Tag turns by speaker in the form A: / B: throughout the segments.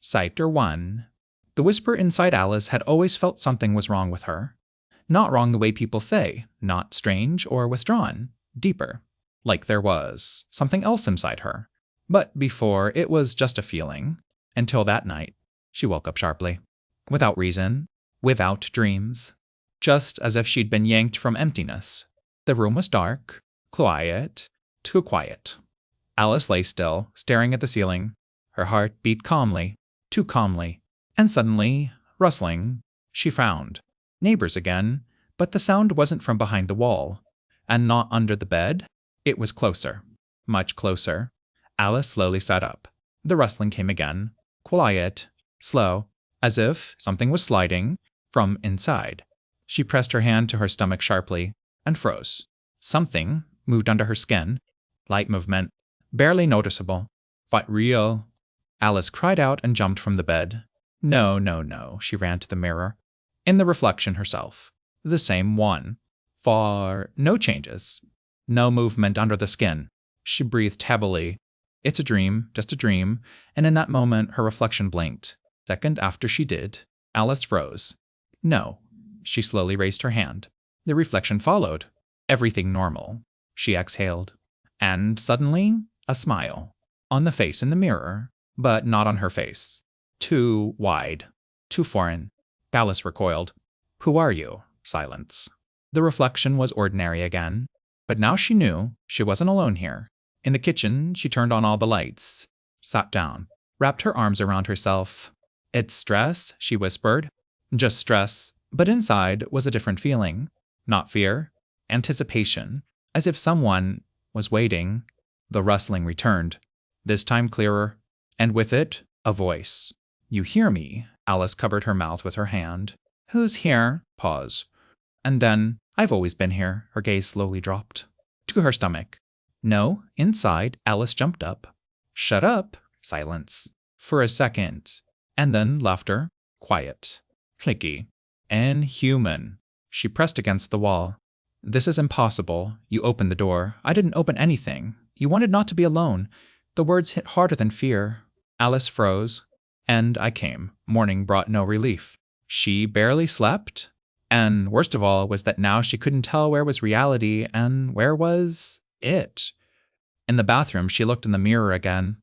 A: Sight or one. The whisper inside Alice had always felt something was wrong with her. Not wrong the way people say, not strange or withdrawn, deeper. Like there was something else inside her. But before, it was just a feeling. Until that night, she woke up sharply. Without reason, without dreams. Just as if she'd been yanked from emptiness. The room was dark, quiet, too quiet. Alice lay still, staring at the ceiling. Her heart beat calmly, too calmly. And suddenly, rustling, she frowned. Neighbors again, but the sound wasn't from behind the wall. And not under the bed. It was closer, much closer. Alice slowly sat up. The rustling came again, quiet, slow, as if something was sliding from inside. She pressed her hand to her stomach sharply and froze. Something moved under her skin. Light movement, barely noticeable, but real. Alice cried out and jumped from the bed. No, no, no, she ran to the mirror. In the reflection herself. The same one. Far, no changes. No movement under the skin. She breathed heavily. It's a dream, just a dream, and in that moment her reflection blinked. Second after she did, Alice froze. No. She slowly raised her hand. The reflection followed. Everything normal. She exhaled. And suddenly, a smile. On the face in the mirror, but not on her face. Too wide. Too foreign. Alice recoiled. Who are you? Silence. The reflection was ordinary again. But now she knew she wasn't alone here. In the kitchen, she turned on all the lights. Sat down. Wrapped her arms around herself. It's stress, she whispered. Just stress. But inside was a different feeling. Not fear. Anticipation. As if someone was waiting. The rustling returned. This time clearer. And with it, a voice. You hear me? Alice covered her mouth with her hand. Who's here? Pause. And then, I've always been here. Her gaze slowly dropped. To her stomach. No, inside, Alice jumped up. Shut up. Silence. For a second. And then laughter. Quiet. Clicky. Inhuman. She pressed against the wall. This is impossible. You opened the door. I didn't open anything. You wanted not to be alone. The words hit harder than fear. Alice froze. And I came. Morning brought no relief. She barely slept. And worst of all was that now she couldn't tell where was reality and where was it. In the bathroom, she looked in the mirror again.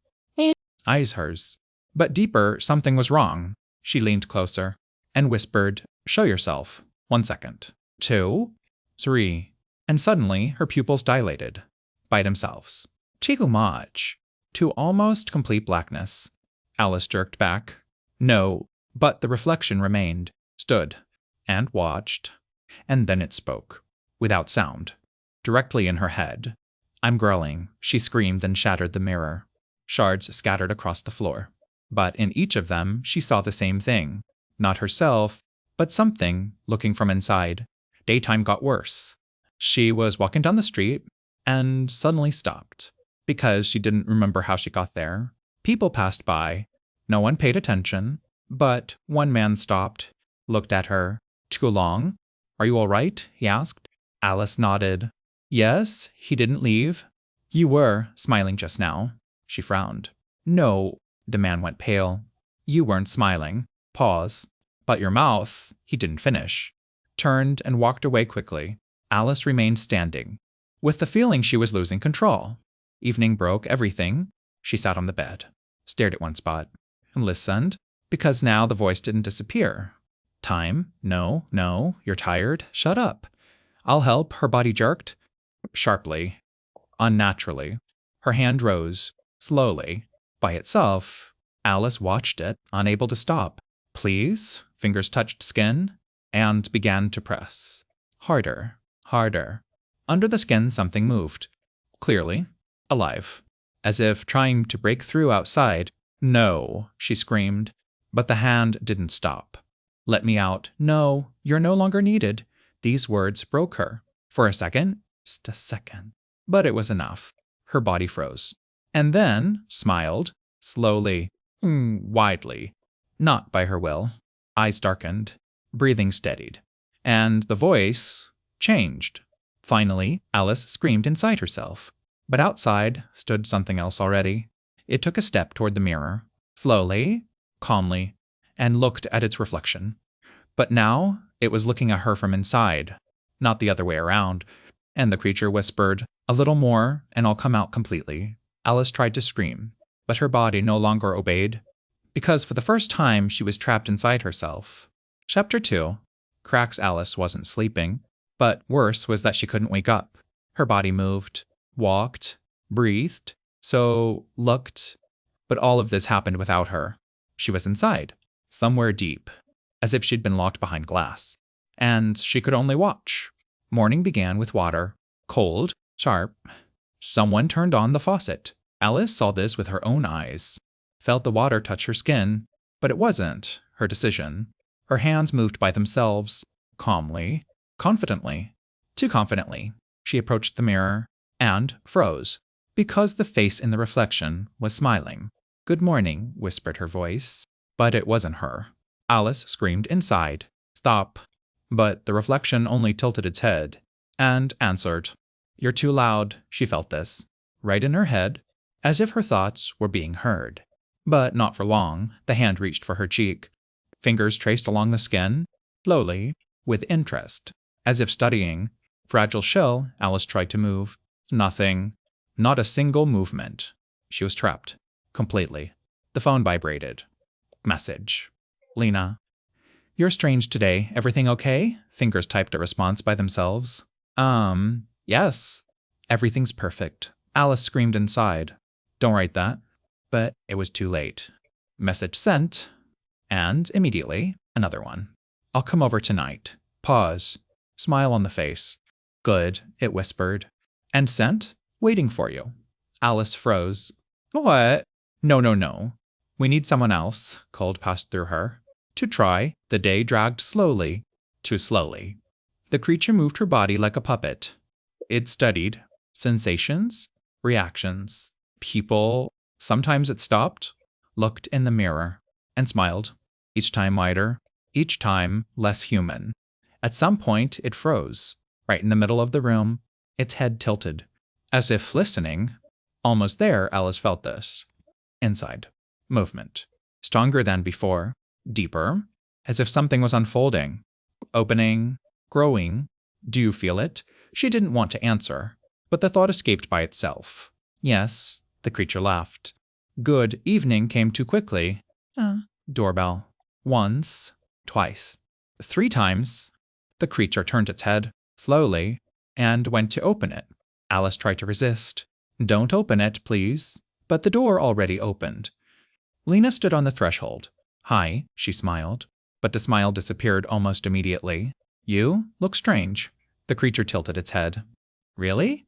A: Eyes hers. But deeper, something was wrong. She leaned closer and whispered, Show yourself. 1 second. 2. 3. And suddenly, her pupils dilated. By themselves. Too much. To almost complete blackness. Alice jerked back. No, but the reflection remained. Stood. And watched. And then it spoke. Without sound. Directly in her head. I'm growling, she screamed and shattered the mirror. Shards scattered across the floor. But in each of them, she saw the same thing. Not herself, but something looking from inside. Daytime got worse. She was walking down the street and suddenly stopped. Because she didn't remember how she got there. People passed by. No one paid attention. But one man stopped, looked at her. Too long? Are you all right? He asked. Alice nodded. Yes, he didn't leave. You were smiling just now. She frowned. No, the man went pale. You weren't smiling. Pause. But your mouth, he didn't finish. Turned and walked away quickly. Alice remained standing, with the feeling she was losing control. Evening broke everything. She sat on the bed, stared at one spot, and listened, because now the voice didn't disappear. Time? No, no, you're tired. Shut up. I'll help. Her body jerked. Sharply. Unnaturally. Her hand rose. Slowly. By itself. Alice watched it, unable to stop. Please? Fingers touched skin, and began to press. Harder. Harder. Under the skin something moved. Clearly. Alive. As if trying to break through outside. No, she screamed. But the hand didn't stop. Let me out. No, you're no longer needed. These words broke her. For a second. Just a second. But it was enough. Her body froze. And then smiled. Slowly. Widely. Not by her will. Eyes darkened. Breathing steadied. And the voice changed. Finally, Alice screamed inside herself. But outside stood something else already. It took a step toward the mirror. Slowly. calmly, and looked at its reflection. But now it was looking at her from inside, not the other way around, and the creature whispered, "A little more, and I'll come out completely." Alice tried to scream, but her body no longer obeyed, because for the first time she was trapped inside herself. Chapter 2. Cracks Alice wasn't sleeping, but worse was that she couldn't wake up. Her body moved, walked, breathed, looked, but all of this happened without her. She was inside, somewhere deep, as if she'd been locked behind glass, and she could only watch. Morning began with water, cold, sharp. Someone turned on the faucet. Alice saw this with her own eyes, felt the water touch her skin, but it wasn't her decision. Her hands moved by themselves, calmly, confidently. Too confidently. She approached the mirror and froze, because the face in the reflection was smiling. "Good morning," whispered her voice, but it wasn't her. Alice screamed inside, "Stop!" But the reflection only tilted its head and answered. "You're too loud." She felt this, right in her head, as if her thoughts were being heard. But not for long. The hand reached for her cheek. Fingers traced along the skin, slowly, with interest, as if studying. Fragile shell, Alice tried to move. Nothing. Not a single movement. She was trapped. Completely. The phone vibrated. Message. "Lena. You're strange today. Everything okay?" Fingers typed a response by themselves. Yes. Everything's perfect." Alice screamed inside. "Don't write that." But it was too late. Message sent, and immediately, another one. "I'll come over tonight." Pause. Smile on the face. "Good," it whispered. And sent, "Waiting for you." Alice froze. "What?" No. "We need someone else," cold passed through her. To try, the day dragged slowly, too slowly. The creature moved her body like a puppet. It studied sensations, reactions, people. Sometimes it stopped, looked in the mirror, and smiled, each time wider, each time less human. At some point, it froze, right in the middle of the room, its head tilted, as if listening. Almost there, Alice felt this. Inside. Movement. Stronger than before. Deeper. As if something was unfolding. Opening. Growing. "Do you feel it?" She didn't want to answer, but the thought escaped by itself. "Yes," the creature laughed. "Good evening" came too quickly. Doorbell. Once. Twice. 3 times. The creature turned its head, slowly, and went to open it. Alice tried to resist. "Don't open it, please." But the door already opened. Lena stood on the threshold. "Hi," she smiled, but the smile disappeared almost immediately. "You look strange." The creature tilted its head. "Really?"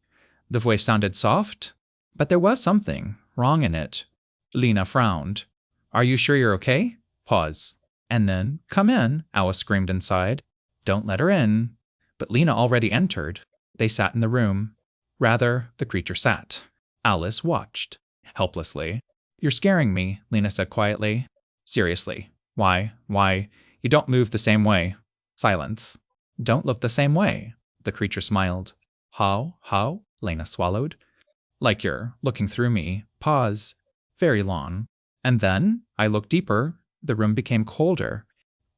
A: The voice sounded soft, but there was something wrong in it. Lena frowned. "Are you sure you're okay?" Pause. And then, "Come in," Alice screamed inside. "Don't let her in." But Lena already entered. They sat in the room. Rather, the creature sat. Alice watched, helplessly. "You're scaring me," Lena said quietly. "Seriously. Why, you don't move the same way." Silence. "Don't look the same way." The creature smiled. How? Lena swallowed. "Like you're looking through me." Pause. Very long. "And then I looked deeper. The room became colder."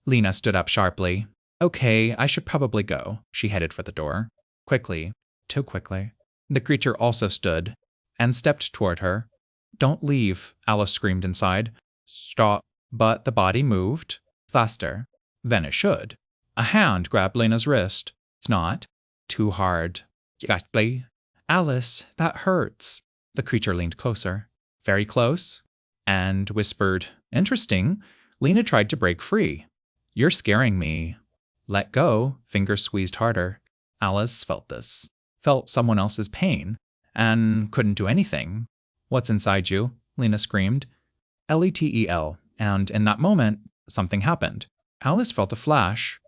A: Lena stood up sharply. "Okay, I should probably go." She headed for the door. Quickly. Too quickly. The creature also stood and stepped toward her. "Don't leave," Alice screamed inside. "Stop." But the body moved. Faster. Than it should. A hand grabbed Lena's wrist. "It's not." Too hard. Gasply. "Alice, that hurts." The creature leaned closer. Very close. And whispered, "Interesting." Lena tried to break free. "You're scaring me." Let go. Fingers squeezed harder. Alice felt this. Felt someone else's pain. And couldn't do anything. "What's inside you?" Lena screamed. Letel. And in that moment, something happened. Alice felt a flash,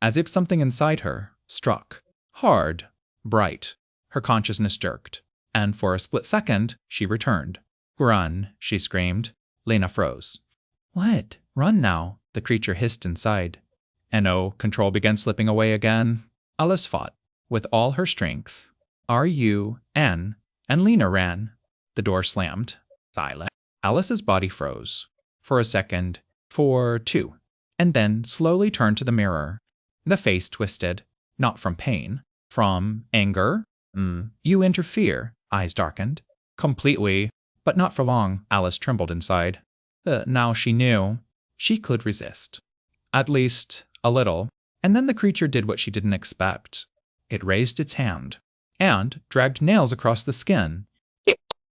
A: as if something inside her struck. Hard. Bright. Her consciousness jerked. And for a split second, she returned. "Run," she screamed. Lena froze. "What? Run now," the creature hissed inside. No, control began slipping away again. Alice fought, with all her strength. R-U-N, and Lena ran. The door slammed. Silent. Alice's body froze. For a second, for 2, and then slowly turned to the mirror. The face twisted, not from pain, from anger. You interfere, eyes darkened. Completely, but not for long, Alice trembled inside. Now she knew. She could resist. At least, a little. And then the creature did what she didn't expect. It raised its hand, and dragged nails across the skin.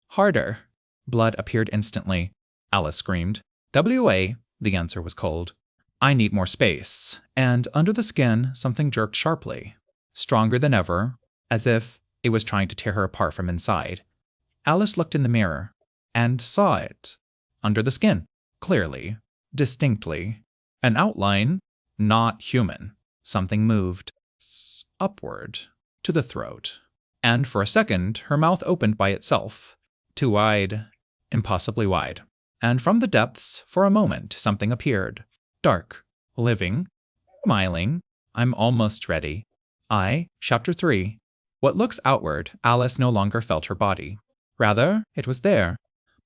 A: Harder. Blood appeared instantly. Alice screamed. W.A., the answer was cold. I need more space. And under the skin, something jerked sharply. Stronger than ever, as if it was trying to tear her apart from inside. Alice looked in the mirror, and saw it. Under the skin, clearly, distinctly. An outline, not human. Something moved. Upward, to the throat. And for a second, her mouth opened by itself. Too wide. Impossibly wide. And from the depths, for a moment, something appeared. Dark. Living. Smiling. I'm almost ready. Chapter 3. What looks outward, Alice no longer felt her body. Rather, it was there,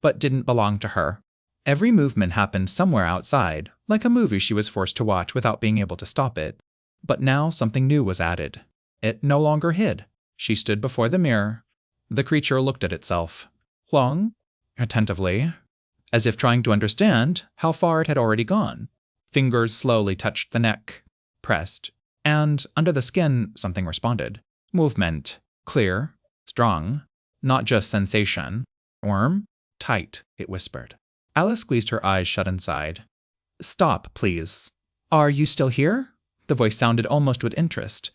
A: but didn't belong to her. Every movement happened somewhere outside, like a movie she was forced to watch without being able to stop it. But now something new was added. It no longer hid. She stood before the mirror. The creature looked at itself. Long, attentively, as if trying to understand how far it had already gone. Fingers slowly touched the neck, pressed, and under the skin something responded. Movement, clear, strong, not just sensation. Warm, tight, it whispered. Alice squeezed her eyes shut inside. Stop, please. Are you still here? The voice sounded almost with interest.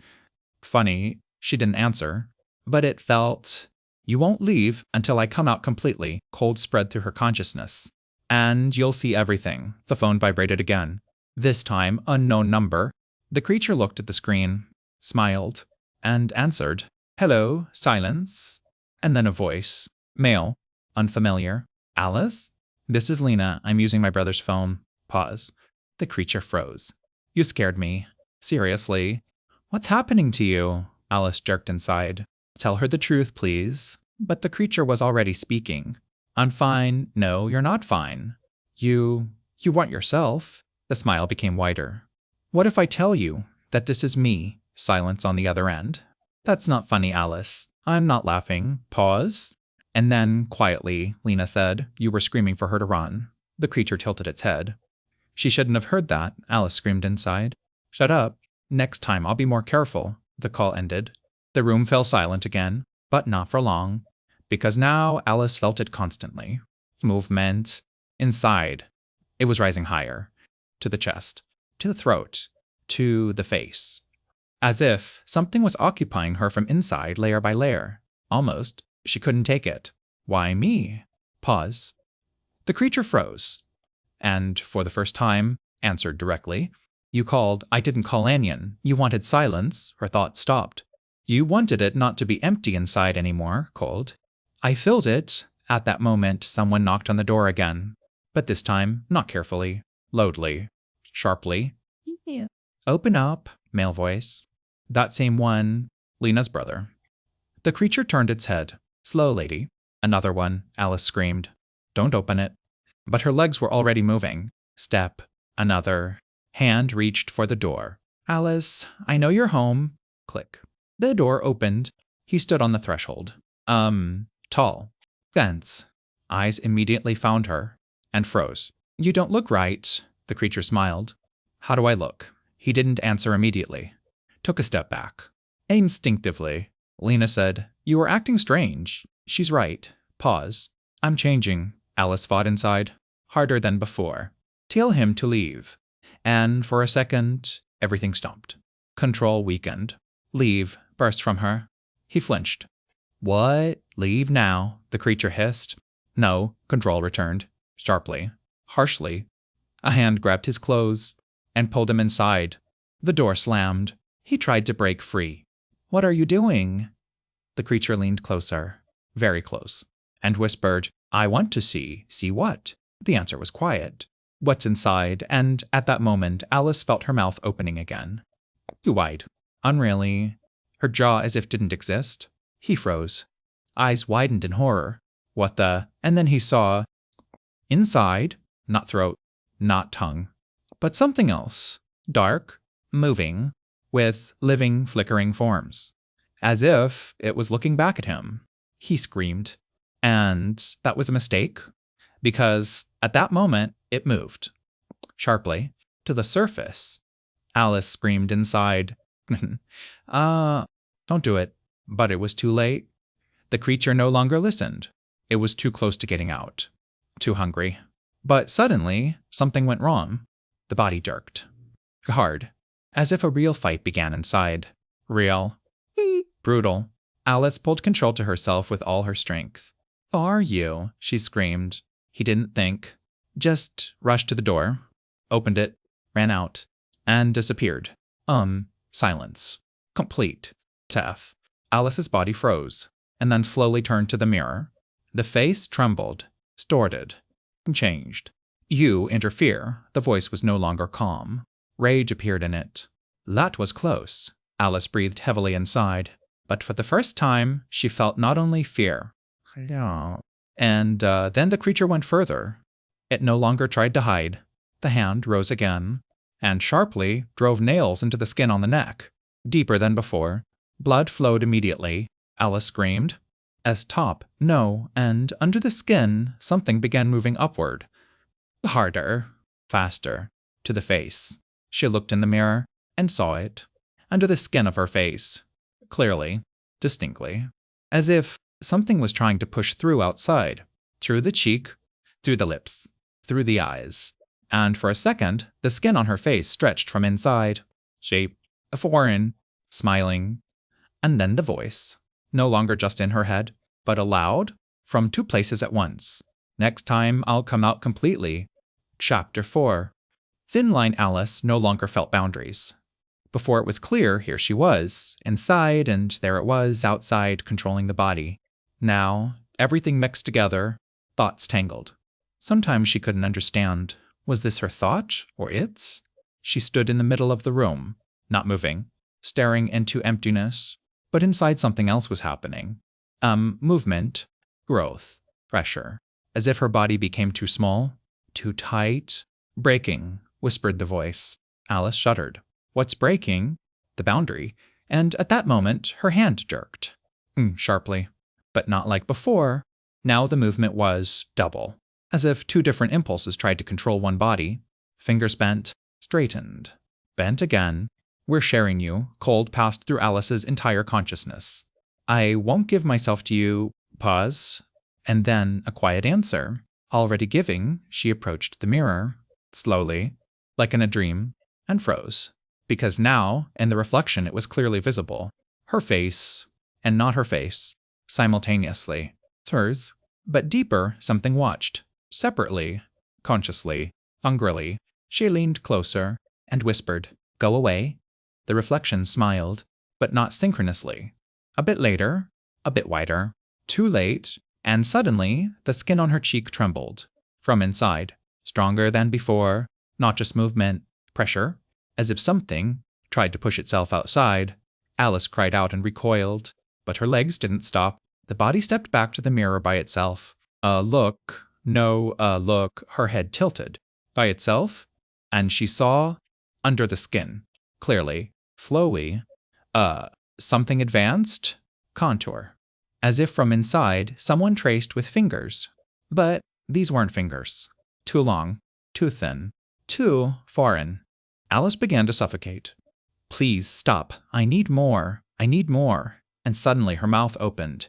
A: Funny, she didn't answer, but it felt... You won't leave until I come out completely, cold spread through her consciousness. And you'll see everything. The phone vibrated again. This time, unknown number. The creature looked at the screen, smiled, and answered. Hello, silence. And then a voice. Male. Unfamiliar. Alice? This is Lena. I'm using my brother's phone. Pause. The creature froze. You scared me. Seriously. What's happening to you? Alice jerked inside. Tell her the truth, please. But the creature was already speaking. I'm fine. No, you're not fine. You weren't yourself. The smile became wider. What if I tell you that this is me? Silence on the other end. That's not funny, Alice. I'm not laughing. Pause. And then, quietly, Lena said, you were screaming for her to run. The creature tilted its head. She shouldn't have heard that, Alice screamed inside. Shut up. Next time I'll be more careful. The call ended. The room fell silent again, but not for long, because now Alice felt it constantly. Movement. Inside. It was rising higher. To the chest. To the throat. To the face. As if something was occupying her from inside, layer by layer. Almost. She couldn't take it. Why me? Pause. The creature froze. And, for the first time, answered directly. You called. I didn't call Anion. You wanted silence. Her thought stopped. You wanted it not to be empty inside anymore, cold. I filled it. At that moment, someone knocked on the door again. But this time, not carefully. Loudly. Sharply. Yeah. Open up. Male voice. That same one. Lena's brother. The creature turned its head. Slow, lady. Another one. Alice screamed. Don't open it. But her legs were already moving. Step. Another. Hand reached for the door. Alice, I know you're home. Click. The door opened. He stood on the threshold. Tall. Dense. Eyes immediately found her. And froze. You don't look right. The creature smiled. How do I look? He didn't answer immediately. Took a step back. Instinctively. Lena said, You were acting strange. She's right. Pause. I'm changing. Alice fought inside. Harder than before. Tell him to leave. And for a second, everything stopped. Control weakened. Leave, burst from her. He flinched. What? Leave now, the creature hissed. No, control returned. Sharply. Harshly. A hand grabbed his clothes and pulled him inside. The door slammed. He tried to break free. What are you doing? The creature leaned closer. Very close. And whispered, I want to see. See what? The answer was quiet. What's inside? And at that moment, Alice felt her mouth opening again. Too wide. Unreally. Her jaw as if didn't exist. He froze. Eyes widened in horror. What the? And then he saw. Inside, not throat, not tongue, but something else, dark, moving, with living, flickering forms, as if it was looking back at him. He screamed, and that was a mistake, because at that moment it moved, sharply, to the surface. Alice screamed inside, don't do it. But it was too late. The creature no longer listened. It was too close to getting out. Too hungry. But suddenly, something went wrong. The body jerked. Hard. As if a real fight began inside. Real. Brutal. Alice pulled control to herself with all her strength. "Who are you?" she screamed. He didn't think. Just rushed to the door, opened it, ran out, and disappeared. Silence. Complete. Death. Alice's body froze, and then slowly turned to the mirror. The face trembled, distorted, changed. "You interfere." The voice was no longer calm. Rage appeared in it. That was close. Alice breathed heavily inside, but for the first time, she felt not only fear. And then the creature went further. It no longer tried to hide. The hand rose again, and sharply drove nails into the skin on the neck, deeper than before. Blood flowed immediately. Alice screamed. As top, no, and under the skin, something began moving upward. Harder, faster, to the face. She looked in the mirror and saw it. Under the skin of her face. Clearly, distinctly. As if something was trying to push through outside. Through the cheek, through the lips, through the eyes. And for a second, the skin on her face stretched from inside. Shape, foreign, smiling. And then the voice. No longer just in her head, but aloud, from two places at once. "Next time, I'll come out completely." Chapter 4. Thin-line Alice no longer felt boundaries. Before it was clear, here she was, inside, and there it was, outside, controlling the body. Now, everything mixed together, thoughts tangled. Sometimes she couldn't understand. Was this her thought, or its? She stood in the middle of the room, not moving, staring into emptiness, but inside something else was happening. Movement, growth, pressure, as if her body became too small, too tight. "Breaking," whispered the voice. Alice shuddered. "What's breaking?" The boundary. And at that moment, her hand jerked. Sharply. But not like before. Now the movement was double, as if two different impulses tried to control one body. Fingers bent, straightened, bent again. "We're sharing you." Cold passed through Alice's entire consciousness. "I won't give myself to you." Pause. And then a quiet answer. Already giving, she approached the mirror. Slowly, like in a dream, and froze. Because now, in the reflection, it was clearly visible. Her face, and not her face, simultaneously. Hers, but deeper, something watched. Separately, consciously, hungrily. She leaned closer, and whispered, "Go away." The reflection smiled, but not synchronously. A bit later, a bit wider. Too late, and suddenly, the skin on her cheek trembled. From inside, stronger than before, not just movement, pressure, as if something tried to push itself outside. Alice cried out and recoiled, but her legs didn't stop. The body stepped back to the mirror by itself. Look, her head tilted. By itself? And she saw, under the skin, clearly, flowy, something advanced, contour. As if from inside, someone traced with fingers. But these weren't fingers. Too long, too thin, too foreign. Alice began to suffocate. "Please stop. I need more. I need more." And suddenly her mouth opened.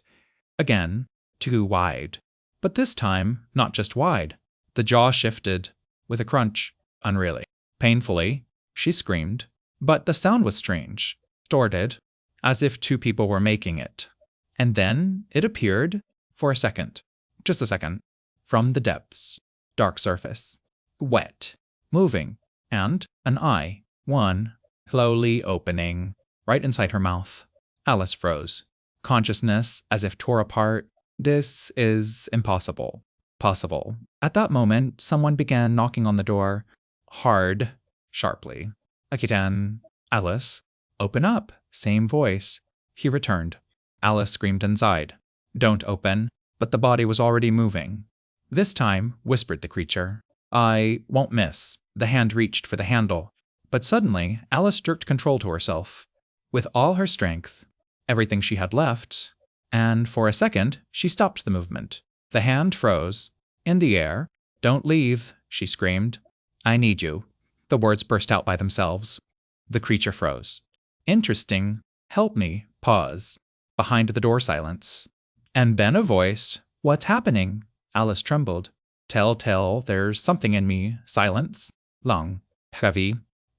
A: Again, too wide. But this time, not just wide. The jaw shifted, with a crunch, unreally. Painfully, she screamed. But the sound was strange, distorted, as if two people were making it. And then it appeared, for a second, just a second, from the depths. Dark surface. Wet. Moving. And an eye. One. Slowly opening. Right inside her mouth. Alice froze. Consciousness as if tore apart. This is impossible. Possible. At that moment, someone began knocking on the door. Hard. Sharply. Again. "Alice. Open up." Same voice. He returned. Alice screamed inside. "Don't open." But the body was already moving. This time, whispered the creature. I won't miss. The hand reached for the handle. But suddenly, Alice jerked control to herself. With all her strength, everything she had left, and for a second, she stopped the movement. The hand froze. In the air. Don't leave, she screamed. I need you. The words burst out by themselves. The creature froze. Interesting. Help me. Pause. Behind the door silence. And then a voice. What's happening? Alice trembled. Tell, there's something in me. Silence. Long. Heavy.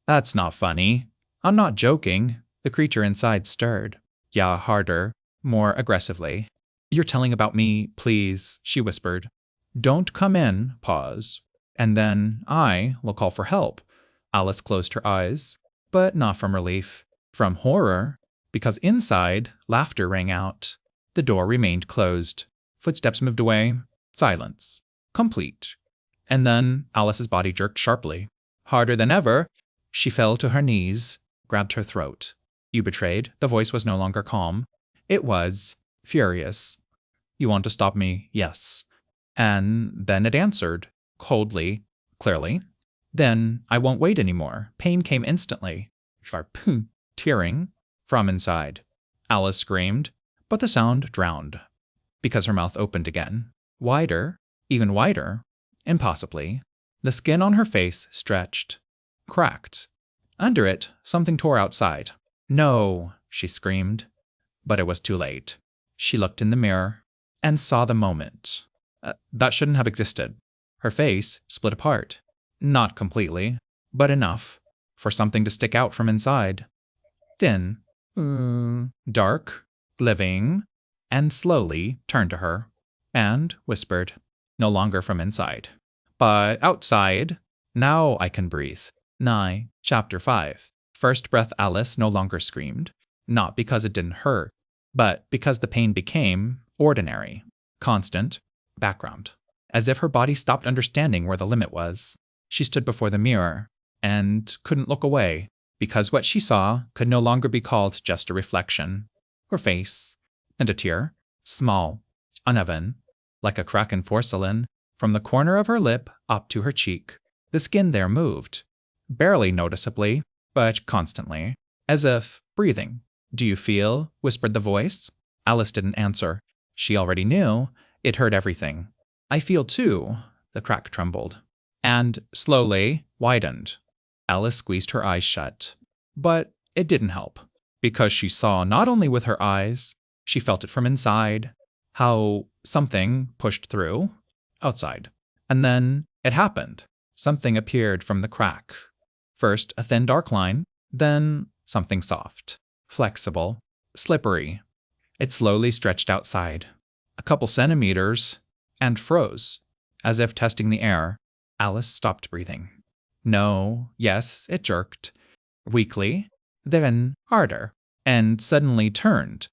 A: That's not funny. I'm not joking. The creature inside stirred. Yeah, harder. More aggressively. You're telling about me, please, she whispered. Don't come in. Pause. And then I will call for help. Alice closed her eyes, but not from relief. From horror, because inside, laughter rang out. The door remained closed. Footsteps moved away. Silence. Complete. And then Alice's body jerked sharply. Harder than ever, she fell to her knees, grabbed her throat. You betrayed. The voice was no longer calm. It was furious. You want to stop me? Yes. And then it answered, coldly, clearly. Then I won't wait anymore. Pain came instantly. Sharp, tearing from inside. Alice screamed, but the sound drowned, because her mouth opened again. Wider, even wider, impossibly. The skin on her face stretched, cracked. Under it, something tore outside. No, she screamed. But it was too late. She looked in the mirror and saw the moment. That shouldn't have existed. Her face split apart. Not completely, but enough for something to stick out from inside. Thin, dark, living, and slowly turned to her and whispered, no longer from inside, but outside. Now I can breathe. Nigh, Chapter 5. First breath Alice no longer screamed, not because it didn't hurt, but because the pain became ordinary, constant, background. As if her body stopped understanding where the limit was. She stood before the mirror and couldn't look away, because what she saw could no longer be called just a reflection. Her face, and a tear, small, uneven, like a crack in porcelain, from the corner of her lip up to her cheek. The skin there moved, barely noticeably, but constantly, as if breathing. Do you feel? Whispered the voice. Alice didn't answer. She already knew. It heard everything. I feel too. The crack trembled. And slowly widened. Alice squeezed her eyes shut. But it didn't help, because she saw not only with her eyes, she felt it from inside, how something pushed through, outside. And then it happened. Something appeared from the crack. First a thin dark line, then something soft, flexible, slippery. It slowly stretched outside, a couple centimeters, and froze, as if testing the air. Alice stopped breathing. No, yes, it jerked. Weakly, then harder, and suddenly turned,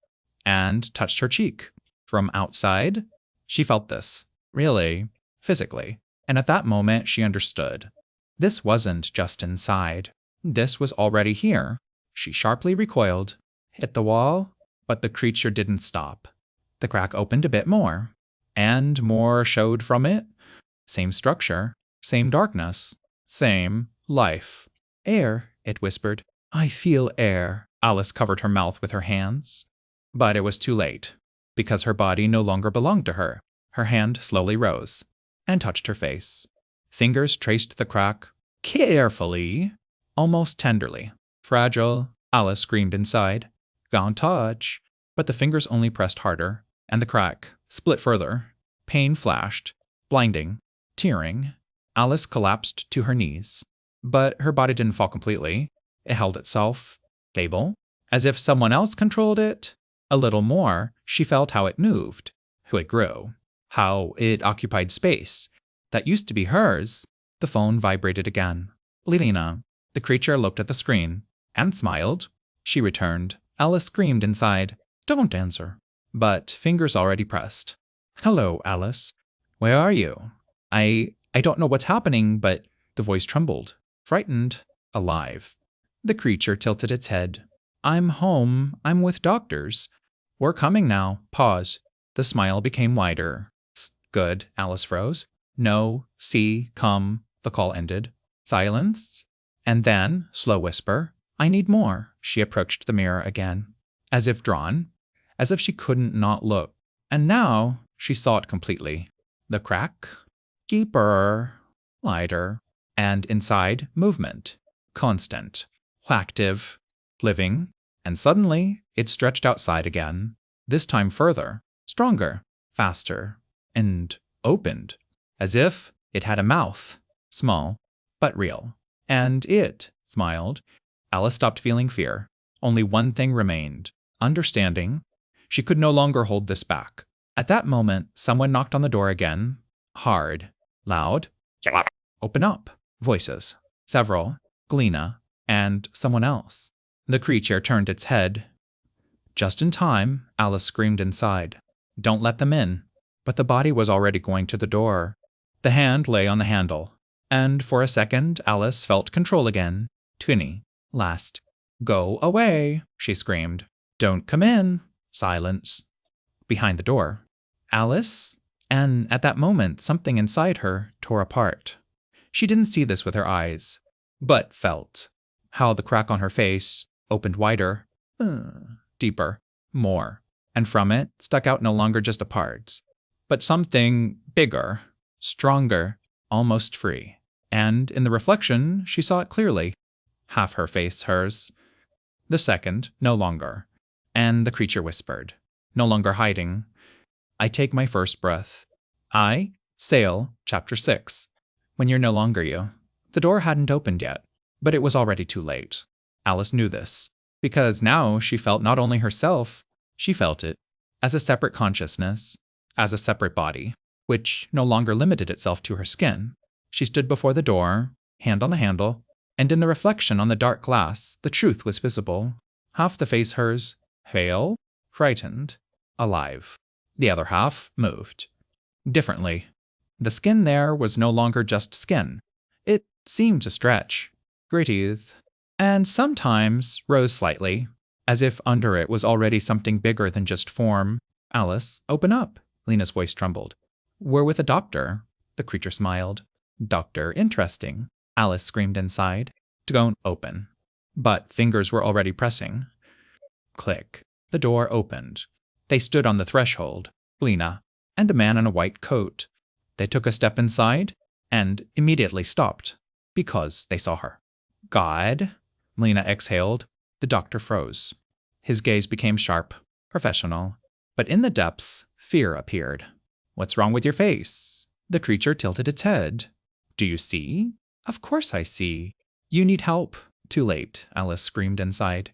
A: and touched her cheek. From outside, she felt this, really, physically, and at that moment she understood. This wasn't just inside. This was already here. She sharply recoiled, hit the wall, but the creature didn't stop. The crack opened a bit more, and more showed from it. Same structure, same darkness, same life. Air, it whispered. I feel air. Alice covered her mouth with her hands. But it was too late, because her body no longer belonged to her. Her hand slowly rose and touched her face. Fingers traced the crack, carefully, almost tenderly. Fragile, Alice screamed inside. Gone touch. But the fingers only pressed harder, and the crack split further. Pain flashed, blinding, tearing. Alice collapsed to her knees. But her body didn't fall completely. It held itself, stable, as if someone else controlled it. A little more, she felt how it moved, how it grew, how it occupied space that used to be hers. The phone vibrated again. Lilina. The creature looked at the screen and smiled. She returned. Alice screamed inside. Don't answer. But fingers already pressed. Hello, Alice. Where are you? I don't know what's happening, but the voice trembled. Frightened. Alive. The creature tilted its head. I'm home. I'm with doctors. We're coming now. Pause. The smile became wider. Good. Alice froze. No. See. Come. The call ended. Silence. And then, slow whisper, I need more. She approached the mirror again, as if drawn, as if she couldn't not look. And now she saw it completely. The crack, deeper, lighter, and inside, movement. Constant, active, living, and suddenly it stretched outside again, this time further, stronger, faster, and opened, as if it had a mouth, small, but real. And it smiled. Alice stopped feeling fear. Only one thing remained, understanding. She could no longer hold this back. At that moment, someone knocked on the door again, hard, loud. Open up. Voices. Several. Galena. And someone else. The creature turned its head. Just in time, Alice screamed inside. Don't let them in. But the body was already going to the door. The hand lay on the handle. And for a second, Alice felt control again. Twinny. Last. Go away, she screamed. Don't come in. Silence. Behind the door. Alice? And at that moment, something inside her tore apart. She didn't see this with her eyes, but felt how the crack on her face opened wider, deeper, more, and from it stuck out no longer just a part, but something bigger, stronger, almost free. And in the reflection, she saw it clearly. Half her face hers. The second, no longer. And the creature whispered, no longer hiding. I take my first breath. I sail, Chapter 6. When you're no longer you. The door hadn't opened yet, but it was already too late. Alice knew this, because now she felt not only herself, she felt it, as a separate consciousness, as a separate body, which no longer limited itself to her skin. She stood before the door, hand on the handle, and in the reflection on the dark glass, the truth was visible. Half the face hers, pale, frightened, alive. The other half moved. Differently. The skin there was no longer just skin. It seemed to stretch, breathe, and sometimes rose slightly, as if under it was already something bigger than just form. Alice, open up, Lena's voice trembled. We're with a doctor. The creature smiled. Doctor, interesting. Alice screamed inside. Don't open. But fingers were already pressing. Click. The door opened. They stood on the threshold, Lena, and a man in a white coat. They took a step inside, and immediately stopped, because they saw her. God, Lena exhaled. The doctor froze. His gaze became sharp, professional. But in the depths, fear appeared. What's wrong with your face? The creature tilted its head. Do you see? Of course I see. You need help. Too late, Alice screamed inside.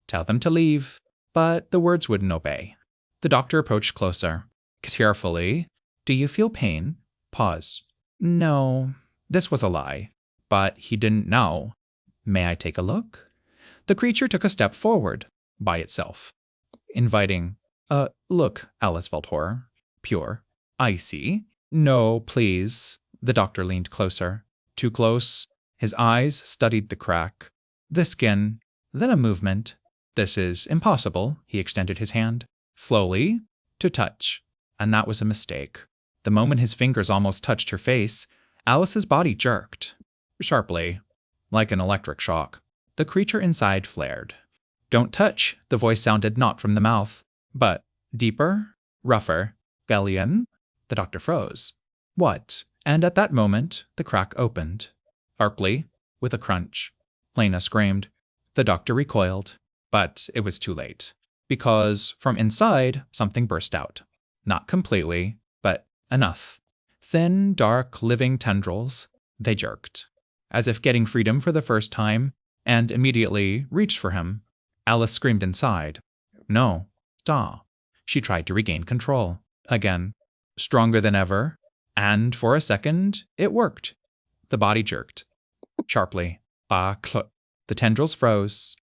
A: Tell them to leave. But the words wouldn't obey. The doctor approached closer. Carefully. Do you feel pain? Pause. No. This was a lie. But he didn't know. May I take a look? The creature took a step forward, by itself. Inviting. Look, Alice felt horror. Pure. I see. No, please. The doctor leaned closer. Too close. His eyes studied the crack. The skin. Then a movement. This is impossible, he extended his hand. Slowly. To touch. And that was a mistake. The moment his fingers almost touched her face, Alice's body jerked. Sharply. Like an electric shock. The creature inside flared. Don't touch, the voice sounded not from the mouth, but deeper, rougher. Bellion? The doctor froze. What? And at that moment, the crack opened. Arcly, with a crunch. Lena screamed. The doctor recoiled, but it was too late. Because from inside, something burst out. Not completely, but enough. Thin, dark, living tendrils. They jerked, as if getting freedom for the first time, and immediately reached for him. Alice screamed inside. No. Stop. She tried to regain control. Again. Stronger than ever. And for a second, it worked. The body jerked. Sharply. The tendrils froze,